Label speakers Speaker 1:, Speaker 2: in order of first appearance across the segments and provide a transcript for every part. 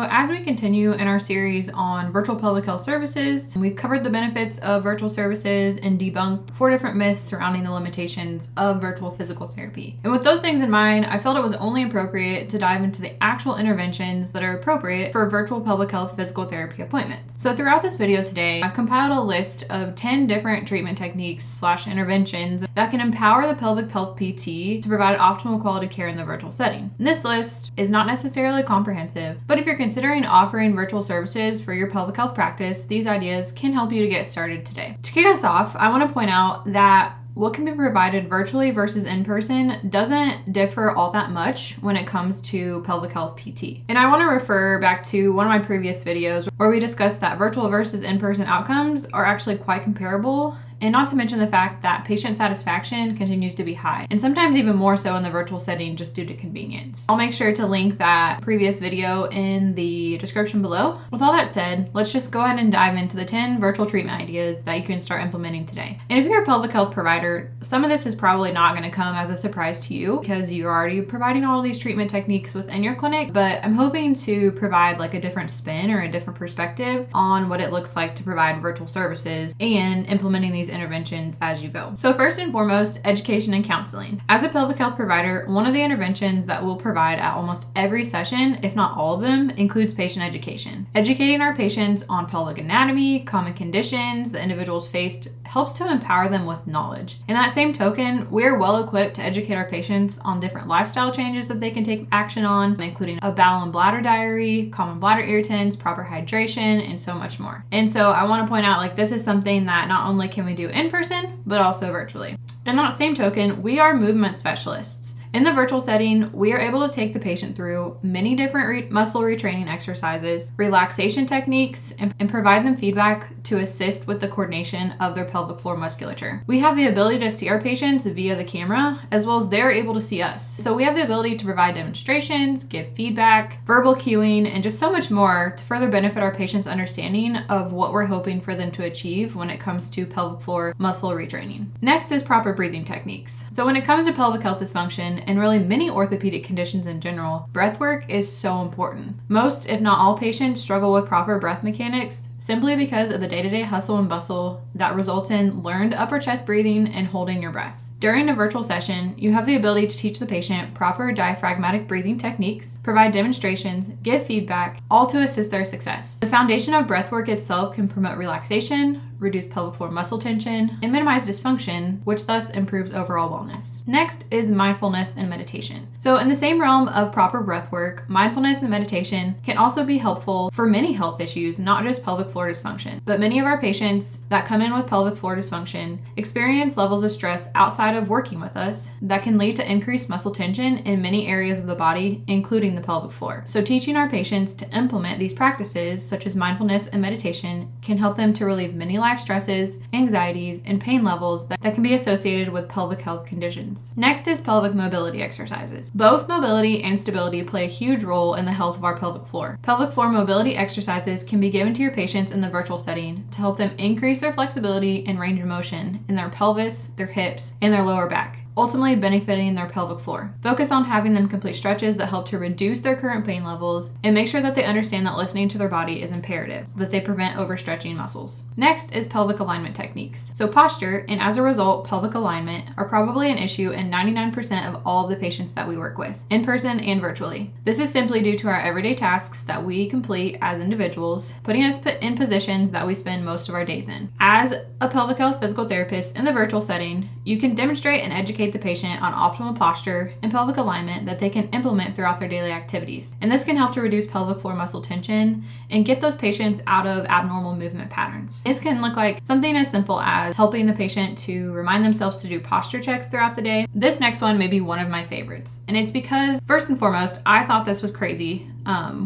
Speaker 1: So as we continue in our series on virtual pelvic health services, we've covered the benefits of virtual services and debunked 4 different myths surrounding the limitations of virtual physical therapy. And with those things in mind, I felt it was only appropriate to dive into the actual interventions that are appropriate for virtual pelvic health physical therapy appointments. So throughout this video today, I've compiled a list of 10 different treatment techniques / interventions that can empower the pelvic health PT to provide optimal quality care in the virtual setting. And this list is not necessarily comprehensive, but if you're considering offering virtual services for your pelvic health practice, these ideas can help you to get started today. To kick us off, I want to point out that what can be provided virtually versus in person doesn't differ all that much when it comes to pelvic health PT. And I want to refer back to one of my previous videos where we discussed that virtual versus in-person outcomes are actually quite comparable. And not to mention the fact that patient satisfaction continues to be high, and sometimes even more so in the virtual setting just due to convenience. I'll make sure to link that previous video in the description below. With all that said, let's just go ahead and dive into the 10 virtual treatment ideas that you can start implementing today. And if you're a pelvic health provider, some of this is probably not going to come as a surprise to you because you're already providing all of these treatment techniques within your clinic, but I'm hoping to provide like a different spin or a different perspective on what it looks like to provide virtual services and implementing these interventions as you go. So first and foremost, education and counseling. As a pelvic health provider, one of the interventions that we'll provide at almost every session, if not all of them, includes patient education. Educating our patients on pelvic anatomy, common conditions the individuals faced helps to empower them with knowledge. In that same token, we're well equipped to educate our patients on different lifestyle changes that they can take action on, including a bowel and bladder diary, common bladder irritants, proper hydration, and so much more. And so I want to point out, like, this is something that not only can we do in person, but also virtually. In that same token, we are movement specialists. In the virtual setting, we are able to take the patient through many different muscle retraining exercises, relaxation techniques, and provide them feedback to assist with the coordination of their pelvic floor musculature. We have the ability to see our patients via the camera, as well as they're able to see us. So we have the ability to provide demonstrations, give feedback, verbal cueing, and just so much more to further benefit our patients' understanding of what we're hoping for them to achieve when it comes to pelvic floor muscle retraining. Next is proper breathing techniques. So when it comes to pelvic health dysfunction, and really many orthopedic conditions in general, breath work is so important. Most, if not all, patients struggle with proper breath mechanics simply because of the day-to-day hustle and bustle that results in learned upper chest breathing and holding your breath. During a virtual session, you have the ability to teach the patient proper diaphragmatic breathing techniques, provide demonstrations, give feedback, all to assist their success. The foundation of breathwork itself can promote relaxation, reduce pelvic floor muscle tension, and minimize dysfunction, which thus improves overall wellness. Next is mindfulness and meditation. So in the same realm of proper breathwork, mindfulness and meditation can also be helpful for many health issues, not just pelvic floor dysfunction. But many of our patients that come in with pelvic floor dysfunction experience levels of stress outside of working with us that can lead to increased muscle tension in many areas of the body, including the pelvic floor. So teaching our patients to implement these practices, such as mindfulness and meditation, can help them to relieve many life stresses, anxieties, and pain levels that can be associated with pelvic health conditions. Next is pelvic mobility exercises. Both mobility and stability play a huge role in the health of our pelvic floor. Pelvic floor mobility exercises can be given to your patients in the virtual setting to help them increase their flexibility and range of motion in their pelvis, their hips, and their lower back, ultimately benefiting their pelvic floor. Focus on having them complete stretches that help to reduce their current pain levels and make sure that they understand that listening to their body is imperative so that they prevent overstretching muscles. Next is pelvic alignment techniques. So posture, and as a result, pelvic alignment, are probably an issue in 99% of all of the patients that we work with, in person and virtually. This is simply due to our everyday tasks that we complete as individuals, putting us in positions that we spend most of our days in. As a pelvic health physical therapist in the virtual setting, you can demonstrate and educate the patient on optimal posture and pelvic alignment that they can implement throughout their daily activities. And this can help to reduce pelvic floor muscle tension and get those patients out of abnormal movement patterns. This can look like something as simple as helping the patient to remind themselves to do posture checks throughout the day. This next one may be one of my favorites, and it's because, first and foremost, I thought this was crazy.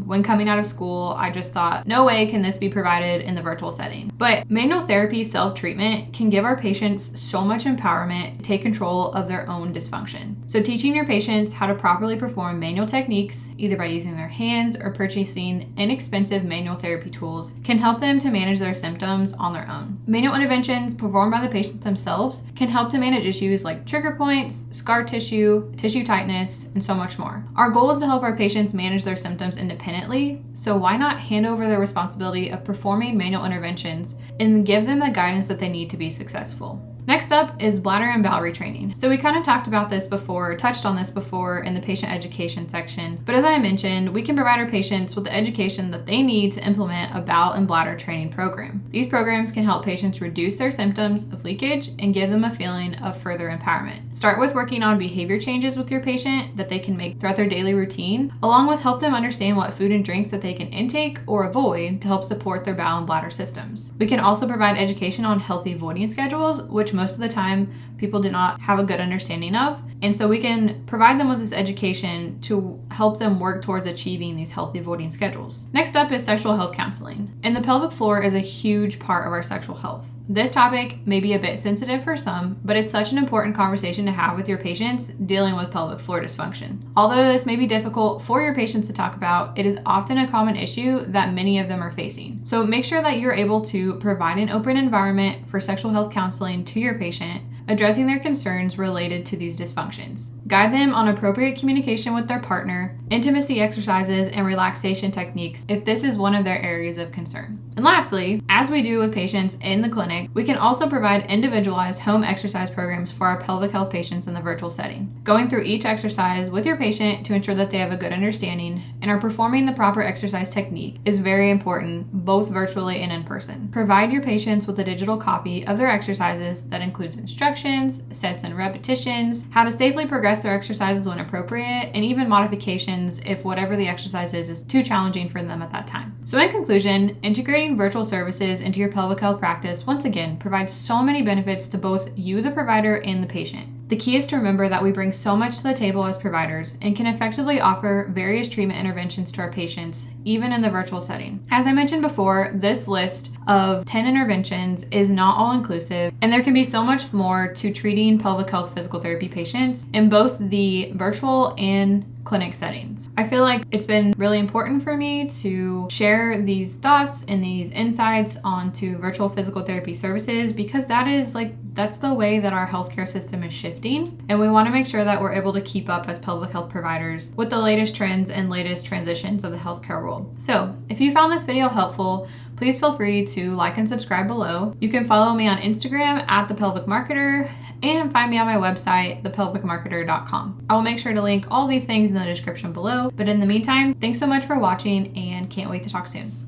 Speaker 1: When coming out of school, I just thought, no way can this be provided in the virtual setting. But manual therapy self-treatment can give our patients so much empowerment to take control of their own dysfunction. So teaching your patients how to properly perform manual techniques, either by using their hands or purchasing inexpensive manual therapy tools, can help them to manage their symptoms on their own. Manual interventions performed by the patient themselves can help to manage issues like trigger points, scar tissue, tissue tightness, and so much more. Our goal is to help our patients manage their symptoms symptoms independently, so why not hand over the responsibility of performing manual interventions and give them the guidance that they need to be successful? Next up is bladder and bowel retraining. So we kind of touched on this before in the patient education section, but as I mentioned, we can provide our patients with the education that they need to implement a bowel and bladder training program. These programs can help patients reduce their symptoms of leakage and give them a feeling of further empowerment. Start with working on behavior changes with your patient that they can make throughout their daily routine, along with help them understand what food and drinks that they can intake or avoid to help support their bowel and bladder systems. We can also provide education on healthy voiding schedules, which most of the time people do not have a good understanding of. And so we can provide them with this education to help them work towards achieving these healthy voiding schedules. Next up is sexual health counseling. And the pelvic floor is a huge part of our sexual health. This topic may be a bit sensitive for some, but it's such an important conversation to have with your patients dealing with pelvic floor dysfunction. Although this may be difficult for your patients to talk about, it is often a common issue that many of them are facing. So make sure that you're able to provide an open environment for sexual health counseling to your patient, addressing their concerns related to these dysfunctions. Guide them on appropriate communication with their partner, intimacy exercises, and relaxation techniques if this is one of their areas of concern. And lastly, as we do with patients in the clinic, we can also provide individualized home exercise programs for our pelvic health patients in the virtual setting. Going through each exercise with your patient to ensure that they have a good understanding and are performing the proper exercise technique is very important, both virtually and in person. Provide your patients with a digital copy of their exercises that includes instructions, sets and repetitions, how to safely progress their exercises when appropriate, and even modifications if whatever the exercise is too challenging for them at that time. So in conclusion, integrating virtual services into your pelvic health practice once again provides so many benefits to both you, the provider, and the patient. The key is to remember that we bring so much to the table as providers and can effectively offer various treatment interventions to our patients, even in the virtual setting. As I mentioned before, this list of 10 interventions is not all inclusive, and there can be so much more to treating pelvic health physical therapy patients in both the virtual and clinic settings. I feel like it's been really important for me to share these thoughts and these insights onto virtual physical therapy services because that's the way that our healthcare system is shifting, and we want to make sure that we're able to keep up as pelvic health providers with the latest trends and latest transitions of the healthcare world. So if you found this video helpful, please feel free to like and subscribe below. You can follow me on Instagram at The Pelvic Marketer and find me on my website, thepelvicmarketer.com. I will make sure to link all these things in the description below. But in the meantime, thanks so much for watching and can't wait to talk soon.